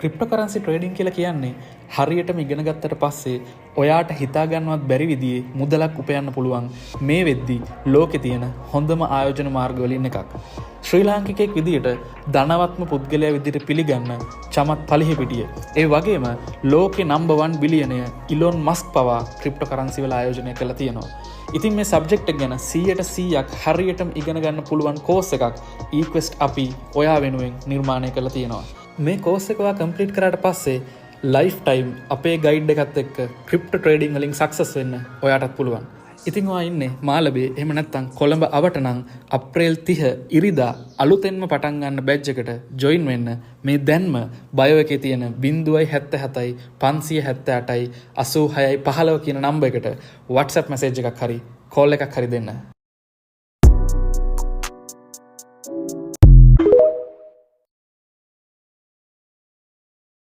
Cryptocurrency trading කියලා කියන්නේ හරියටම ඉගෙන ගත්තට පස්සේ ඔයාට හිතා ගන්නවත් බැරි විදිහේ මුදලක් උපයන්න පුළුවන් මේ වෙද්දි ලෝකේ තියෙන හොඳම ආයෝජන මාර්ග වලින් එකක්. ශ්‍රී ලාංකිකයෙක් විදිහට ධනවත්ම පුද්ගලයා විදිහට පිළිගන්න චමත් පලිහිපිටිය. ඒ වගේම ලෝකේ නම්බර් 1 බිලියනර් ඉලොන් මස්ක් පවා ක්‍රිප්ටෝකරන්සි වල ආයෝජනය කරලා තියෙනවා. ඉතින් මේ සබ්ජෙක්ට් එක ගැන 100%ක් හරියටම ඉගෙන ගන්න පුළුවන් කෝස් එකක් eQuest අපි ඔයා වෙනුවෙන් නිර්මාණය කරලා තියෙනවා. මේ කෝස් එක ඔයා කම්ප්ලීට් කරාට පස්සේ ලයිෆ් ටයිම් අපේ ගයිඩ් එකත් එක්ක ක්‍රිප්ටෝ ට්‍රේඩින් වලින් සක්සස් වෙන්න ඔයාටත් පුළුවන්. ඉතින් ඔයා ඉන්නේ මාළඹේ එහෙම නැත්නම් කොළඹ අවට නම් අප්‍රේල් 30 ඉරිදා අලුතෙන්ම පටන් ගන්න බැච් එකට ජොයින් වෙන්න මේ දැන්ම බයෝ එකේ තියෙන 077යි 578යි 86යි 15 කියන නම්බර් එකට WhatsApp මැසේජ් එකක් හරි කෝල් එකක් හරි දෙන්න.